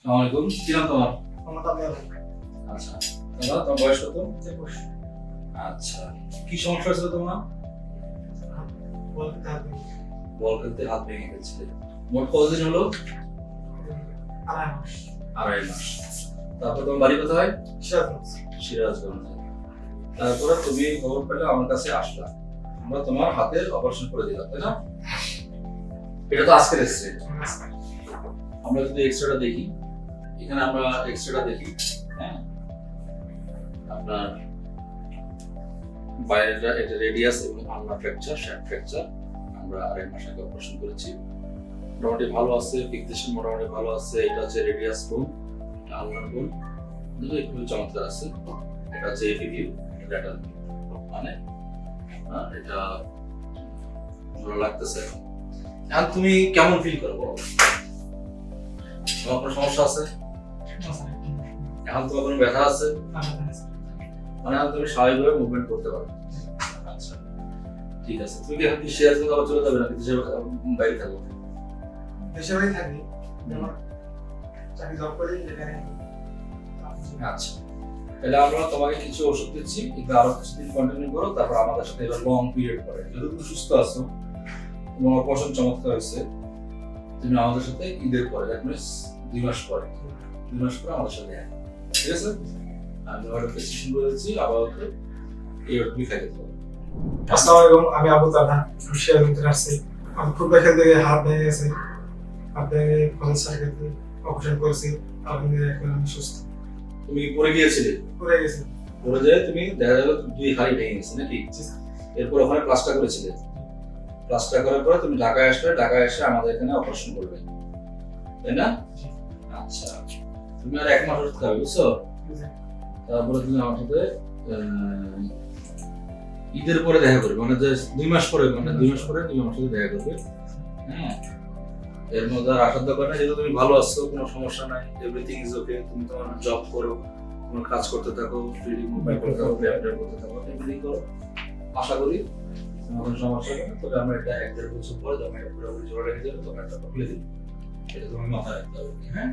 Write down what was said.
আসসালামু আলাইকুম। কি নাম তোমার? আচ্ছা, তোমার বয়স কত? আচ্ছা, কি সমস্যা হয়েছিল তোমার? বল খেলতে হাত ভেঙে গেছিলে। মোট কতদিন হলো? 2.5 মাস। তারপর তোমার বাড়ি কোথায়? সিরাজগঞ্জে। তারপরে তুমি খবর পেলে আমার কাছে আসলা, আমরা তোমার হাতের অপারেশন করে দিলাম, তাই না? এটা তো আজকের এক্সরে। আমরা যদি এক্সরেটা দেখি, এখানে আমরা এক্সরেটা দেখি, হ্যাঁ, আপনার বাইরেটা এটা রেডিয়াস এবং আলনা ফ্র্যাকচার, শ্যাফট ফ্র্যাকচার। আমরা 2.5 মাস আগে অপারেশন করেছি। মোটামুটি ভালো আছে, ফিক্সেশন মোটামুটি ভালো আছে। এটা হচ্ছে রেডিয়াস বোন, এটা আলনার বোন, দুটো একটু চমৎকার আছে। এটা হচ্ছে এপিভিউ, এটা ল্যাটারাল, মানে এটা ভালো লাগতেছে। এখন তুমি কেমন ফিল করবো? তোমার কোনো সমস্যা আছে? এখন তোমার কোনো ব্যথা আছে? মানে এখন তুমি স্বাভাবিকভাবে মুভমেন্ট করতে পারো। আচ্ছা, ঠিক আছে। তুমি কি এখন কি সিরাজগঞ্জ আবার চলে যাবে নাকি দেশের বাইরে থাকবো? দেশের বাড়ি থাকি, চাকরি জব করি এখানে। আচ্ছা, তাহলে আমরা তোমাকে কিছু ওষুধ দিচ্ছি, কিন্তু আরো কিছুদিন কন্টিনিউ করো, তারপর আমাদের সাথে এবার লং পিরিয়ড করে। যেহেতু তুমি সুস্থ আছো, তোমার অপারেশন চমৎকার হয়েছে, তুমি আমাদের সাথে ঈদের পরে, দ্যাট মিনস 2 মাস পরে, 2 মাস পরে আমাদের সাথে আসবে, ঠিক আছে? আমি তোমার প্রেসক্রিপশন করে দিচ্ছি, আপাতত এই ওষুধই খাইতে হবে। আসসালামু আলাইকুম, আমি আবু তালহা, আমি সিরাজগঞ্জ থেকে আসছি। আমি ফুটবল খেলতে গিয়ে হাত ভেঙে গেছে, হাত ভেঙে কলেজ সার্কিটে অপারেশন করেছি। আলহামদুলিল্লাহ এখন আমি সুস্থ। তুমি পড়ে গিয়েছিলে, পড়ে গেছে। পড়ে যায় তুমি দেখা গেল 2 হাড়ি ভেঙে গেছে নাকি? এরপর ওখানে প্লাস্টার করেছিলে। প্লাস্টার করার পরে তুমি ঢাকায় আসলে, ঢাকায় এসে আমাদের এখানে অপারেশন করবে, তাই না? আচ্ছা, তুমি আর 1 মাস ওষুধ খাবে, বুঝছো? তারপরে তুমি আমার সাথে ঈদের পরে দেখা করবে, মানে যে 2 মাস পরে, মানে 2 মাস পরে তুমি আমার সাথে দেখা করবে, হ্যাঁ? এর মধ্যে আর আসার দরকার নেই, যেহেতু তুমি ভালো আছো, কোনো সমস্যা নাই, এভরিথিং ইজ ওকে। তুমি তোমার জব করো, কোনো কাজ করতে থাকো, ফ্রিলি মুভমেন্ট করতে থাকো, ব্যায়াম করতে থাকো, এভরিথিং করো। আশা করি তোমার কোনো সমস্যা হবে না। তবে আমরা এটা 1-1.5 বছর পরে যখন এটা পুরোপুরি জোড়া রেখে যাবে, তখন একটা খুলে দিই। এটা তুমি মাথায় রাখতে হবে, হ্যাঁ?